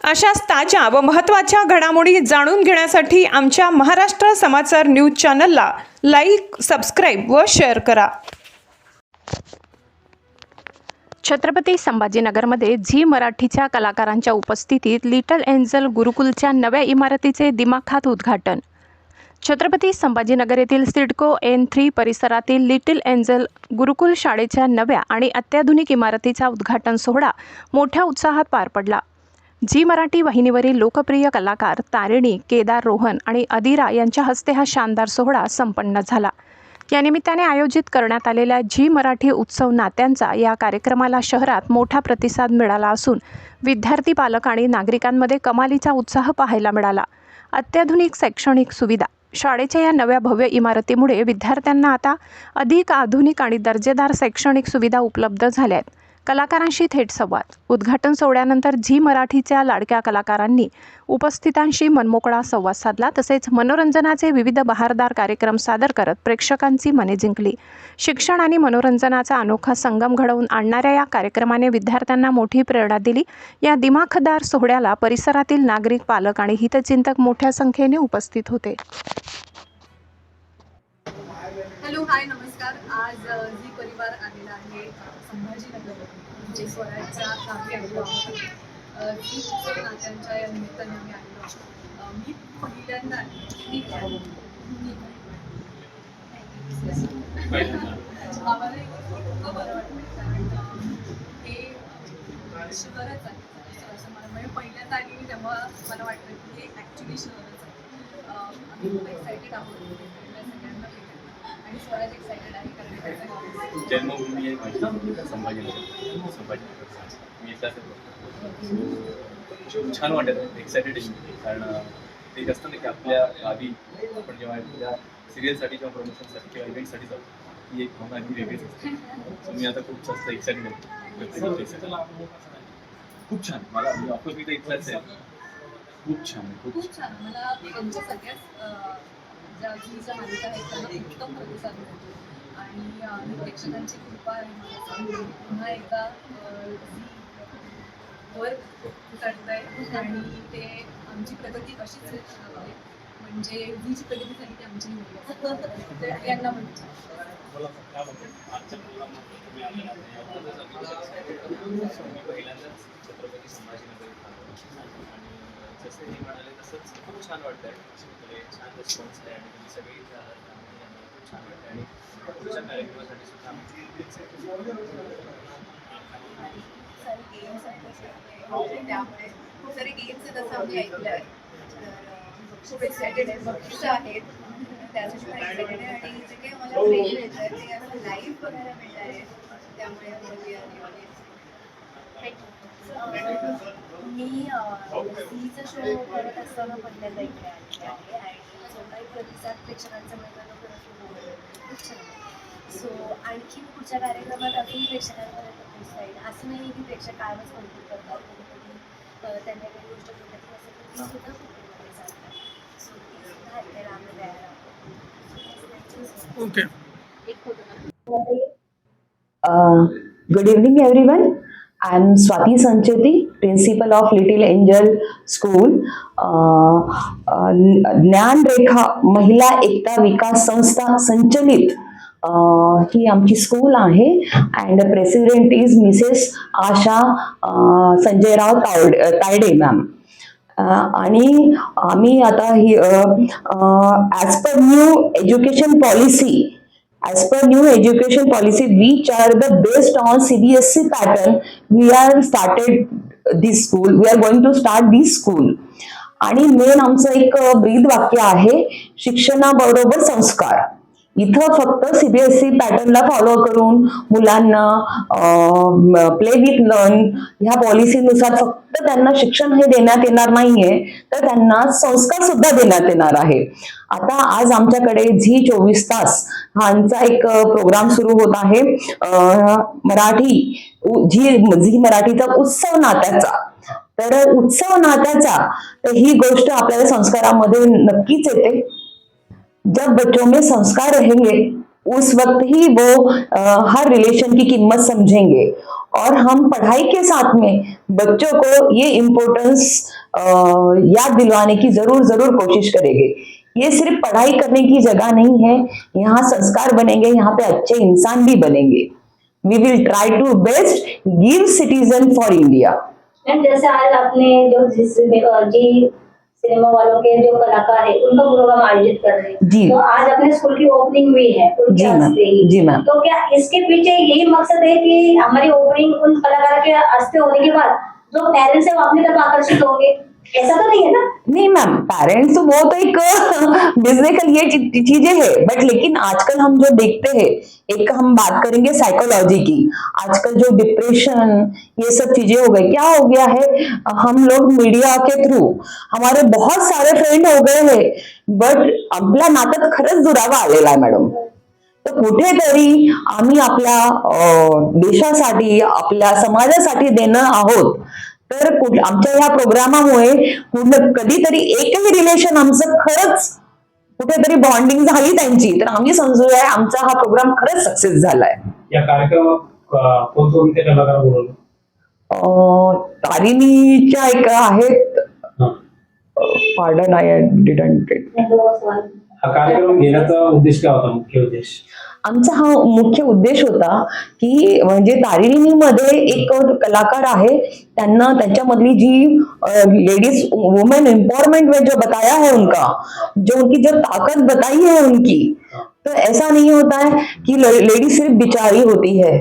अशाच ताज्या व महत्त्वाच्या घडामोडी जाणून घेण्यासाठी आमच्या महाराष्ट्र समाचार न्यूज चॅनलला लाईक, सबस्क्राईब व शेअर करा. छत्रपती संभाजीनगरमध्ये झी मराठीच्या कलाकारांच्या उपस्थितीत लिटल एंजल गुरुकुलच्या नव्या इमारतीचे दिमाखात उद्घाटन. छत्रपती संभाजीनगर येथील सिडको N3 परिसरातील लिटिल एंजल गुरुकुल शाळेच्या नव्या आणि अत्याधुनिक इमारतीचा उद्घाटन सोहळा मोठ्या उत्साहात पार पडला. झी मराठी वाहिनीवरील लोकप्रिय कलाकार तारिणी, केदार रोहन आणि अदिरा यांच्या हस्ते हा शानदार सोहळा संपन्न झाला. या निमित्ताने आयोजित करण्यात आलेल्या झी मराठी उत्सव नात्यांचा या कार्यक्रमाला शहरात मोठा प्रतिसाद मिळाला असून विद्यार्थी, पालक आणि नागरिकांमध्ये कमालीचा उत्साह पाहायला मिळाला. अत्याधुनिक शैक्षणिक सुविधा. शाळेच्या या नव्या भव्य इमारतीमुळे विद्यार्थ्यांना आता अधिक आधुनिक आणि दर्जेदार शैक्षणिक सुविधा उपलब्ध झाल्या आहेत. कलाकारांशी थेट संवाद. उद्घाटन सोहळ्यानंतर झी मराठीच्या लाडक्या कलाकारांनी उपस्थितांशी मनमोकळा संवाद साधला. तसेच मनोरंजनाचे विविध बहारदार कार्यक्रम सादर करत प्रेक्षकांची मने जिंकली. शिक्षण आणि मनोरंजनाचा अनोखा संगम घडवून आणणाऱ्या या कार्यक्रमाने विद्यार्थ्यांना मोठी प्रेरणा दिली. या दिमाखदार सोहळ्याला परिसरातील नागरिक, पालक आणि हितचिंतक मोठ्या संख्येने उपस्थित होते. हॅलो, हाय, नमस्कार. आज झी परिवार आलेला आहे संभाजीनगर म्हणजे स्वराज्याच्या गावी आलेलो आहोत. झी उत्सव नात्यांच्या या निमित्ताने आम्ही आलेलो आहोत. मी पहिल्यांदा आम्हाला इतकं बरं वाटतं कारण हे शहरच आहे असं मला म्हणजे पहिल्यांदा आली तेव्हा मला वाटतं की हे ॲक्च्युली शहरच आहे. आम्ही खूप एक्सायटेड आहोत सगळ्यांना आणि स्वराज एक्सायटेड आहे कारण जन्मभूमी आहे माझी संभाजीनगर. मी इथलाच आहे. छान वाटत, एक्सायटेड आहे कारण ते एक असतं ना की आपल्या गावी आपण जेव्हा आपल्या सिरियलसाठी किंवा प्रमोशनसाठी किंवा इव्हेंटसाठी जातो ही एक भावना ही वेगळीच असते. सो मी आता खूप जास्त एक्सायटेड आहे. खूप छान. मला ऑफकोर्स मी तर इथलाच आहे. खूप छान खूप छान. मला त्यांच्या सगळ्याच ज्या झीच्या मालिका आहेत त्यांना उत्तम प्रतिसाद मिळतो आणि प्रेक्षकांची कृपा आहे मला पुन्हा एकदा झी वर चढत आहे आणि ते आमची प्रगती अशीच आहे म्हणजे झीची प्रगती झाली की आमची होईल यांना म्हणतो. पहिल्यांदाच छत्रपती संभाजीनगर जसं हे म्हणाले तसंच खूप छान वाटतंय. छान रिस्पॉन्स आहे आणि तुम्ही सगळी खूप छान वाटतं आणि पुढच्या कार्यक्रमासाठी सुद्धा त्यामुळे खूप सारे गेम्स आहेत असं आम्ही ऐकलं आहे. खूप एक्सायटेड आहे, बघितलं आहेत त्यासाठी एक्सायटेड आहे आणि जे काही मला ट्रेन मिळतं आहे ते असं लाईव्ह बघायला मिळणार आहे त्यामुळे मी झीचा शो करत असताना पहिल्यांदा इकडे आलेली आहे आणि जो काही प्रतिसाद प्रेक्षकांचा मिळताना खूप छान आहे. सो आणखी पुढच्या कार्यक्रमात अजून प्रेक्षकांपर्यंत पोहोचता येईल. असं नाही की प्रेक्षक कायमच कौतुक करतात, कधी त्यांना काही गोष्ट भेटत असेल तर ती सुद्धा कुठे चालतात. सो ती सुद्धा ऐकायला आम्ही तयार आहोत. Okay. Good evening everyone. I am Swati Sancheti, principal of Little Angel School. ज्ञान रेखा महिला एकता विकास संस्था संचलित ही आमची स्कूल आहे and president is Mrs Asha Sanjayrao Tayde ma'am. आणि आम्ही आता ही as per new education policy, which are the based on CBSE pattern, we are going to start this school. आणि मेन आमचं एक ब्रीद वाक्य आहे, शिक्षणाबरोबर संस्कार. इथं फक्त CBSE पॅटर्नला फॉलो करून मुलांना प्ले विथ लर्न ह्या पॉलिसीनुसार फक्त त्यांना शिक्षण हे देण्यात येणार नाहीये, तर त्यांना संस्कार सुद्धा देण्यात येणार आहे. आता आज आमच्याकडे झी 24 तास हा आमचा एक प्रोग्राम सुरू होत आहे. झी मराठीचा उत्सव नात्याचा. तर उत्सव नात्याचा तर ही गोष्ट आपल्याला संस्कारामध्ये नक्कीच येते. जब बच्चों में संस्कार रहेंगे उस वक्त ही वो हर रिलेशन की कीमत समझेंगे और हम पढ़ाई के साथ में बच्चों को ये इम्पोर्टेंस याद दिलवाने की जरूर जरूर कोशिश करेंगे। ये सिर्फ पढ़ाई करने की जगह नहीं है, यहाँ संस्कार बनेंगे, यहाँ पे अच्छे इंसान भी बनेंगे। We will try to best give citizen for India. Ma'am जैसे आज आपने जो जी सिनेमा वालों के जो कलाकार है उनका प्रोग्राम आयोजित कर रहे हैं, जी। तो आज अपने स्कूल की ओपनिंग हुई है उनके जी मैम, हस्ते ही। जी मैम। तो क्या इसके पीछे यही मकसद है कि हमारी ओपनिंग उन कलाकार के हस्ते होने के बाद जो पेरेंट्स है वो अपनी तरफ आकर्षित होंगे, ऐसा तो नहीं है ना? नहीं मैम, पेरेंट्स तो वो तो एक बिजनेकल ये चीजें है, बट लेकिन आजकल हम जो देखते हैं, एक हम बात करेंगे साइकोलॉजी की। आजकल जो डिप्रेशन ये सब चीजें हो गई, क्या हो गया है, हम लोग मीडिया के थ्रू हमारे बहुत सारे फ्रेंड हो गए हैं, बट आपला नातं खरंच दुरावा आलेला आहे मॅडम। तर कुठेतरी आम्ही आपल्या देशासाठी आपल्या समाजासाठी देणं आहोत, तर आमच्या ह्या प्रोग्रामामुळे कधीतरी एकही रिलेशन आमचं खरंच कुठेतरी बॉन्डिंग झाली त्यांची, तर आम्ही समजूया आमचा हा प्रोग्राम खरंच सक्सेस झालाय। या कार्यक्रमात कोणते कलाकार बोलवले? तारिणीच्या एक आहेत, पार्डन आय डिडंट गेट। हा कार्यक्रम घेण्याचा उद्देश काय होता, मुख्य उद्देश? आमचा हा मुख्य उद्देश होता की म्हणजे तारिणीमध्ये एक कलाकार आहे, त्यांना त्याच्यामधली जी लेडीज वुमेन एम्पावरमेंट में जो बताया है उनका, जो उनकी जो ताकत बताई है उनकी, तो ऐसा नहीं होता है कि लेडी सिर्फ बिचारी होती है।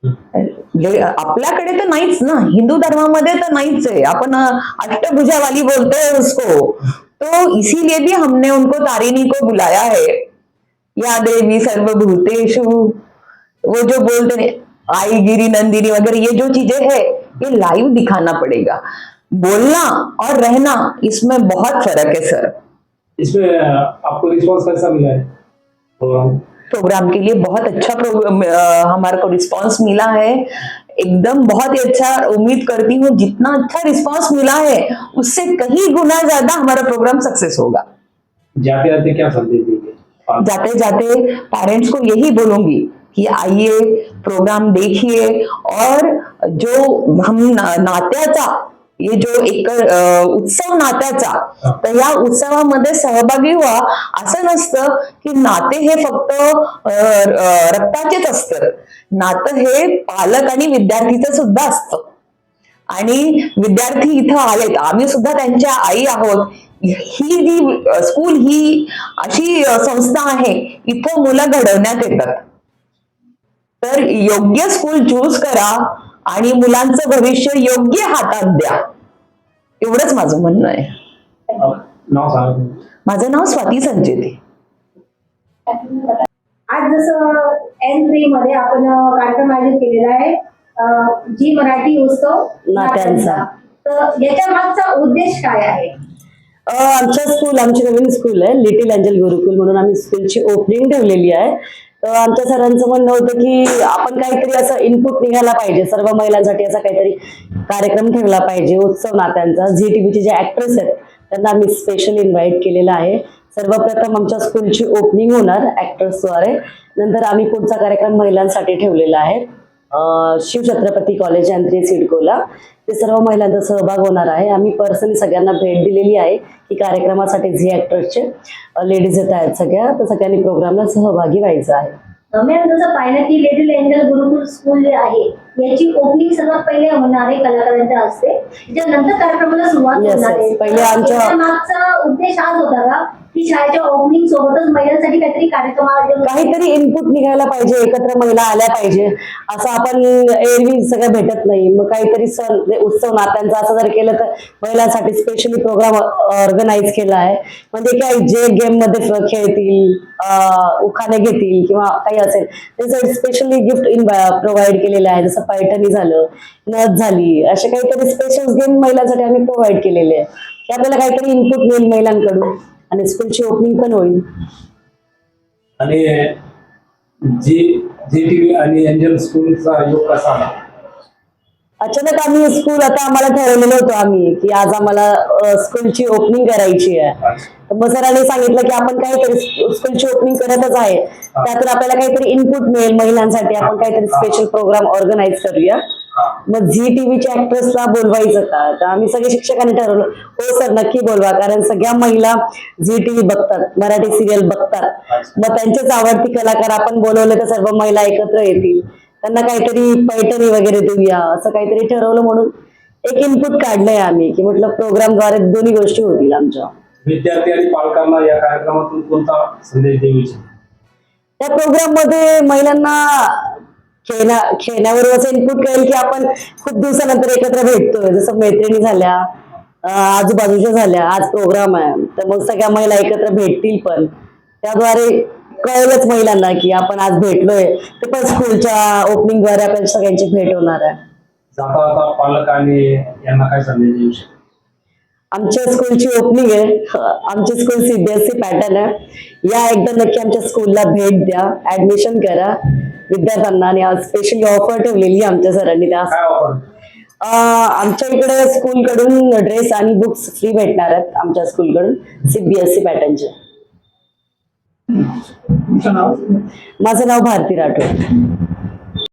आपल्याकडे तर नाहीच ना, हिंदू धर्मामध्ये तर नाहीच आहे, आपण अष्टभुजावाली बोलते हैं उसको, तो इसीलिए भी हमने उनको तारिणी को बुलाया है। या देवी सर्वभूतेषु, वो जो बोलते हैं आई गिरी नंदिनी वगैरह, ये जो चीजें है ये लाइव दिखाना पड़ेगा। बोलना और रहना इसमें बहुत फर्क है सर। इसमें आपको रिस्पांस कैसा मिला है प्रोग्राम के लिए? बहुत अच्छा हमारे को रिस्पांस मिला है, एकदम बहुत ही अच्छा। उम्मीद करती हूँ जितना अच्छा रिस्पांस मिला है उससे कहीं गुना ज्यादा हमारा प्रोग्राम सक्सेस होगा। जाते जाते क्या संदेश देंगे? जाते जाते पेरेंट्स को यही बोलूंगी कि आइए प्रोग्राम देखिए, और जो हम नात्याचा ये जो एक उत्सव नात्याचा, तर या उत्सवामध्ये सहभागी व्हा। असं नसतं की नाते हे फक्त रक्ताचेच असतं, नातं हे पालक आणि विद्यार्थीचं सुद्धा असतं। आणि विद्यार्थी इथं आलेत, आम्ही सुद्धा त्यांच्या आई आहोत। ही जी स्कूल ही अशी संस्था आहे, इथं मुलं घडवण्यात येतात, तर योग्य स्कूल चूज करा आणि मुलांचं भविष्य योग्य हातात द्या, एवढंच माझं म्हणणं आहे। नाव सांगा। माझं नाव स्वाती संचेती। आज जसं N3 मध्ये आपण कार्यक्रम आयोजित केलेला आहे जी मराठी उत्सव नात्यांचा, तर याच्या मागचा उद्देश काय आहे? आमची नवीन स्कूल आहे लिटिल एंजल गुरुकुल म्हणून, आम्ही स्कूलची ओपनिंग ठेवलेली आहे। तर आमच्या सरांचं म्हणणं होतं की आपण काहीतरी असं इनपुट निघायला पाहिजे, सर्व महिलांसाठी असा काहीतरी कार्यक्रम ठेवला पाहिजे उत्सव नात्यांचा। झी टीव्हीचे जे ऍक्ट्रेस आहेत त्यांना आम्ही स्पेशली इन्व्हाइट केलेलं आहे। सर्वप्रथम आमच्या स्कूलची ओपनिंग होणार ऍक्ट्रेसद्वारे, नंतर आम्ही पुढचा कार्यक्रम महिलांसाठी ठेवलेला आहे शिवछत्रपती कॉलेज N3 सिडकोला, ते सर्व महिलांचा सहभाग होणार आहे। आम्ही पर्सनली सगळ्यांना भेट दिलेली आहे की कार्यक्रमासाठी झी ऍक्टर्सचे लेडीज येत आहेत सगळ्या, तर सगळ्यांनी प्रोग्रामला सहभागी व्हायचं आहे। मॅम जसं पाहिलं की लिटिल एंजल गुरुकुल स्कूल जे आहे याची ओपनिंग सर्वात पहिले होणार आहे कलाकारांच्या हस्ते, त्याच्यानंतर कार्यक्रमाला सुरुवात होणार आहे। पहिले आमच्या मागचा उद्देश हाच होता का की शाळेच्या ओपनिंग सोबतच महिलांसाठी काहीतरी कार्यक्रम आयोजन, काहीतरी इनपुट निघायला पाहिजे, एकत्र महिला आल्या पाहिजे, असं आपण एरवी सगळं भेटत नाही। मग काहीतरी सण उत्सव नात्यांचा असं जर केलं तर महिलांसाठी स्पेशली प्रोग्राम ऑर्गनाईज केला आहे, म्हणजे काय जे गेम मध्ये खेळतील, उखाणे घेतील किंवा काही असेल त्यासाठी स्पेशली गिफ्ट प्रोव्हाइड केलेलं आहे, जसं पैठणी झालं, नथ झाली, असे काहीतरी स्पेशल गेम महिलांसाठी आम्ही प्रोव्हाइड केलेले आहे की आपल्याला काहीतरी इनपुट मिळेल महिलांकडून आणि स्कूलची ओपनिंग पण होईल। आणि जी टीव्ही आणि एंजल स्कूलचा योग कसा आला? अचानक आम्ही स्कूल आता आम्हाला ठरवलेलं होतं आम्ही की आज आम्हाला स्कूलची ओपनिंग करायची आहे, तर मग सरांनी सांगितलं की आपण काहीतरी स्कूलची ओपनिंग करतच आहे, त्यातून आपल्याला काहीतरी इनपुट मिळेल महिलांसाठी, आपण काहीतरी स्पेशल प्रोग्राम ऑर्गनाईज करूया। हा. मग झी टीव्हीच्या ऍक्ट्रेसला बोलवायचं का, तर आम्ही सगळे शिक्षकांनी ठरवलं हो सर नक्की बोलवा, कारण सगळ्या महिला झी टीव्ही बघतात, मराठी सिरियल बघतात, मग त्यांचेच आवडती कलाकार आपण बोलवले तर सर्व महिला एकत्र येतील, त्यांना काहीतरी पैठणी वगैरे देऊया असं काहीतरी ठरवलं. म्हणून एक इनपुट काढलंय आम्ही की म्हटलं प्रोग्रामद्वारे दोन्ही गोष्टी होतील आमच्या. विद्यार्थी आणि पालकांना या कार्यक्रमातून कोणता संदेश देऊ इच्छिता? त्या प्रोग्राम मध्ये महिलांना खेळण्यावर असं इनपुट कळेल की आपण खूप दिवसानंतर एकत्र भेटतोय, जसं मैत्रिणी झाल्या, आजूबाजूच्या झाल्या, आज प्रोग्राम आहे तर मग सगळ्या महिला एकत्र भेटतील, पण त्याद्वारे कळेलच महिलांना की आपण आज भेटलोय, ते पण स्कूलच्या ओपनिंग द्वारे आपल्या सगळ्यांची भेट होणार आहे. जाता जाता पालक आणि यांना काय संदेश देऊ शकता? आमच्या स्कूलची ओपनिंग आहे, आमची स्कूल सीबीएसई पॅटर्न आहे, या एकदा नक्की आमच्या स्कूलला भेट द्या, ऍडमिशन करा विद्यार्थ्यांना. आणि आज स्पेशली ऑफर ठेवलेली आहे आमच्या सरांनी, त्या काय ऑफर? आमच्या इकडे स्कूलकडून ड्रेस आणि बुक्स फ्री भेटणार आहेत आमच्या स्कूलकडून सीबीएसई पॅटर्नचे. तुमचं नाव? माझं नाव भारती राठोड.